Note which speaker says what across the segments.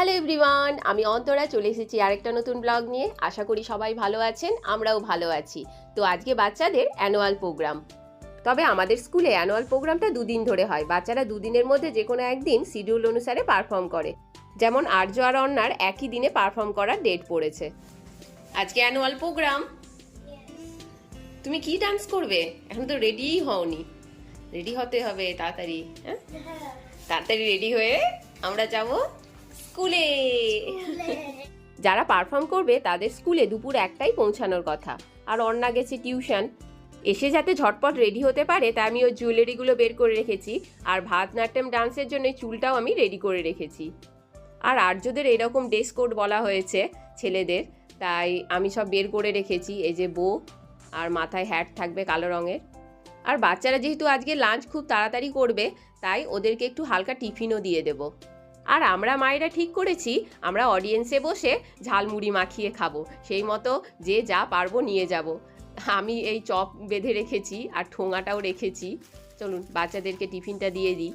Speaker 1: Hello everyone, আমি অন্তরা চলে এসেছি আরেকটা নতুন ব্লগ নিয়ে। আশা করি সবাই ভালো আছেন, আমরাও ভালো আছি। তো আজকে বাচ্চাদের অ্যানুয়াল প্রোগ্রাম। তবে আমাদের স্কুলে অ্যানুয়াল প্রোগ্রামটা দুদিন ধরে হয়। বাচ্চারা দুদিনের মধ্যে যে কোনো একদিন শিডিউল অনুসারে পারফর্ম করে। যেমন আর্য আর অন্যার একই দিনে পারফর্ম করার ডেট পড়েছে। আজকে অ্যানুয়াল প্রোগ্রাম। তুমি কি ডান্স করবে? এখন তো রেডিই হওনি। রেডি হতে হবে তাড়াতাড়ি। হ্যাঁ, তাড়াতাড়ি রেডি হয়ে আমরা যাব স্কুলে। যারা পারফর্ম করবে তাদের স্কুলে দুপুর 1টায় পৌঁছানোর কথা। আর অন্না গেছে টিউশন। এসে যাতে ঝটপট রেডি হতে পারে তাই আমি ওই জুয়েলারিগুলো বের করে রেখেছি। আর ভারতনাট্যম ডান্সের জন্য চুলটাও আমি রেডি করে রেখেছি। আর আর্যদের এরকম ড্রেস কোড বলা হয়েছে ছেলেদের, তাই আমি সব বের করে রেখেছি। এই যে বো আর মাথায় হ্যাট থাকবে কালো রঙের। আর বাচ্চারা যেহেতু আজকে লাঞ্চ খুব তাড়াতাড়ি করবে তাই ওদেরকে একটু হালকা টিফিনও দিয়ে দেবো। আর আমরা মায়েরা ঠিক করেছি আমরা অডিয়েন্সে বসে ঝালমুড়ি মাখিয়ে খাবো। সেই মতো যে যা পারবো নিয়ে যাব। আমি এই চপ বেঁধে রেখেছি আর ঠোঙাটাও রেখেছি। চলুন বাচ্চাদেরকে টিফিনটা দিয়ে দিই।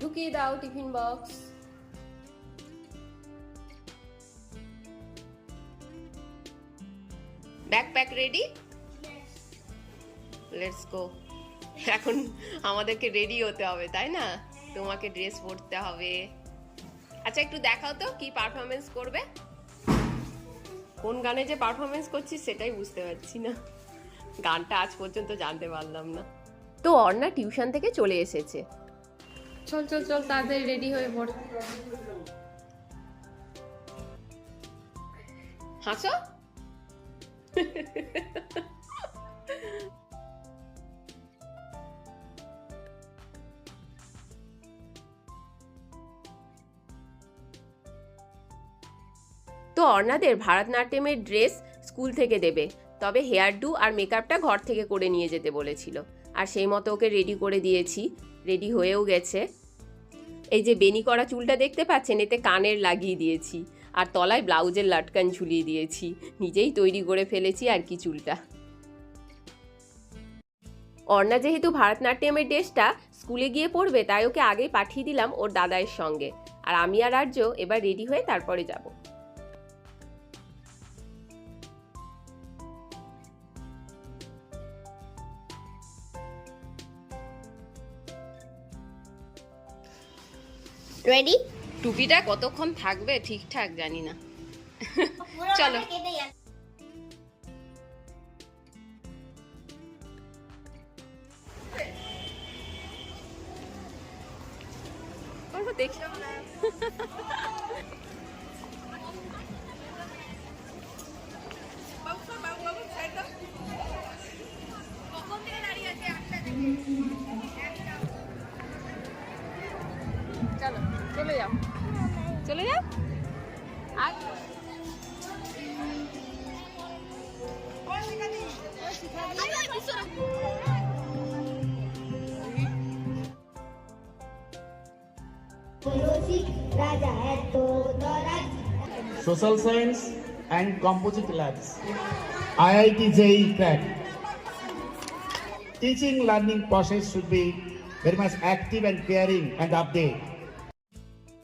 Speaker 1: ঢুকিয়ে দাও tiffin box. Backpack ready? Let's go. এখন আমাদেরকে রেডি হতে হবে, তাই না? তোমাকে ড্রেস পরতে হবে। আচ্ছা একটু দেখাও তো কি পারফরমেন্স করবে। কোন গানে যে পারফরমেন্স করছিস সেটাই বুঝতে পারছি না। গানটা আজ পর্যন্ত জানতে পারলাম না। তো অর্ণা টিউশন থেকে চলে এসেছে। চল চল চল তাড়াতাড়ি রেডি হয়ে পড়। হাসো। তো অর্ণাদের ভারতনাট্যমের ড্রেস স্কুল থেকে দেবে, তবে হেয়ার ডু আর মেকআপটা ঘর থেকে করে নিয়ে যেতে বলেছিল। আর সেই মতো ওকে রেডি করে দিয়েছি, রেডি হয়েও গেছে। এই যে বেনি করা চুলটা দেখতে পাচ্ছেন, এতে কানের লাগিয়ে দিয়েছি আর তলায় ব্লাউজের লাটকান ঝুলিয়ে দিয়েছি। নিজেই তৈরি করে ফেলেছি আর কি চুলটা। অর্ণা যেহেতু ভারতনাট্যমের ড্রেসটা স্কুলে গিয়ে পড়বে তাই ওকে আগেই পাঠিয়ে দিলাম ওর দাদাইয়ের সঙ্গে। আর আমি আর আর্য এবার রেডি হয়ে তারপরে যাব।
Speaker 2: রেডি?
Speaker 1: টুপিটা কতক্ষণ থাকবে ঠিকঠাক জানি না। চলো দেখি। চলো চলে যাও, চলে যাও। আর
Speaker 3: Social Science and Composite Labs, IIT JEE Crack. Teaching learning process should be very much active and caring and update.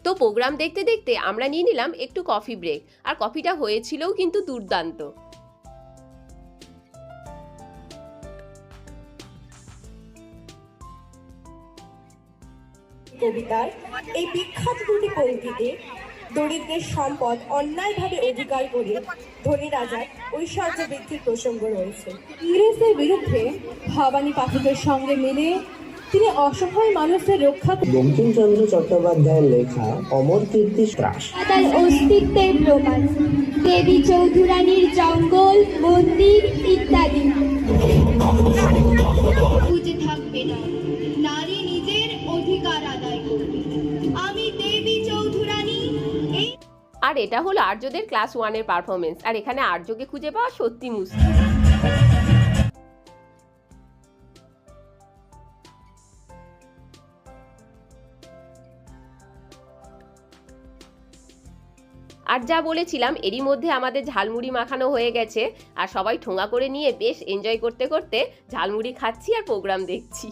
Speaker 1: তো প্রোগ্রাম দেখতে দেখতে আমরা নিয়ে নিলাম একটু কফি ব্রেক। আর কফিটা হয়েছিলও কিন্তু দুর্দান্ত।
Speaker 4: কবিতার এই বিখ্যাত দুটি পংক্তিতে দরিদ্রের সম্পদ অন্যায়ভাবে অধিকার করে ধনী রাজার ঐশ্বর্য বৃদ্ধির প্রসঙ্গ রয়েছে। ইংরেজদের বিরুদ্ধে ভবানী পাঠকের সঙ্গে মিলে তিনি অসহায় মানুষদের রক্ষা
Speaker 5: বঙ্কিমচন্দ্র চট্টোপাধ্যায়ের লেখা অমর কীর্তি ত্রাস,
Speaker 2: তার অস্তিত্বের প্রমাণ, দেবী চৌধুরানীর জঙ্গল, মন্দির ইত্যাদি। বুঝে থাকবে না, নারী নিজের অধিকার আদায় করবে। আমি দেবী চৌধুরানী এই
Speaker 1: আর এটা হলো আর্যদের ক্লাস 1-এর পারফরমেন্স, আর এখানে আর্যকে খুঁজে পাওয়া সত্যি মুশকিল। আর যা বলেছিলাম এরই মধ্যে আমাদের ঝালমুড়ি মাখানো হয়ে গেছে, আর সবাই ঠোঙা করে নিয়ে বেশ এনজয় করতে করতে ঝালমুড়ি খাচ্ছি আর প্রোগ্রাম দেখছি।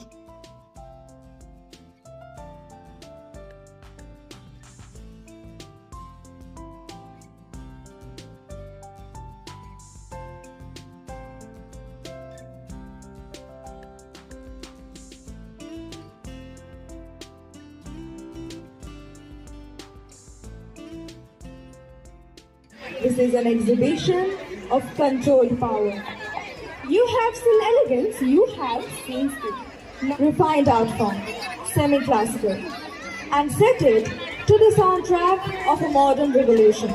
Speaker 4: This is an exhibition of controlled power. You have seen elegance, you have seen skill. Refined art form, semi-classical, and set it to the soundtrack of a modern revolution.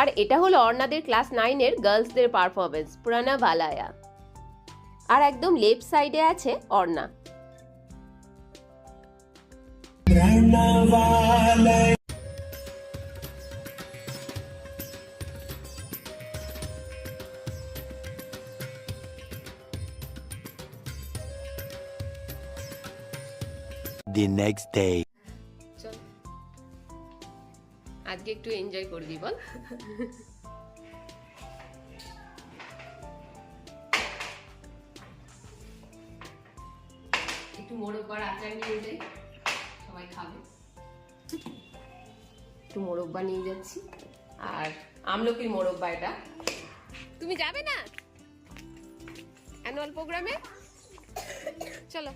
Speaker 1: আর এটা হলো অর্ণাদের class 9-এর গার্লসদের performance, পুরানা ভালায়া। আর একদম left সাইডে আছে Arna.
Speaker 6: The next day.
Speaker 1: আজকে একটু enjoy করবি বল। একটু মোরব্বার আচার নিয়ে যাই, সবাই খাবে। একটু মোরব্বা নিয়ে যাচ্ছি, আর আমলকির মোরব্বা এটা। তুমি যাবে না অ্যানুয়াল প্রোগ্রামে? চলো।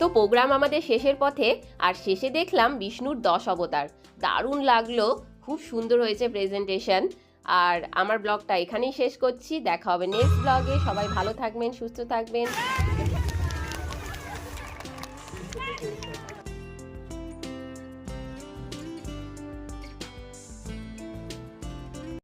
Speaker 1: তো প্রোগ্রাম আমাদের শেষের পথে, আর শেষে দেখলাম বিষ্ণুর 10 অবতার। দারুণ লাগলো, খুব সুন্দর হয়েছে প্রেজেন্টেশন। আর আমার ব্লগটা এখানেই শেষ করছি, দেখা হবে নেক্সট ব্লগে। সবাই ভালো থাকবেন, সুস্থ থাকবেন।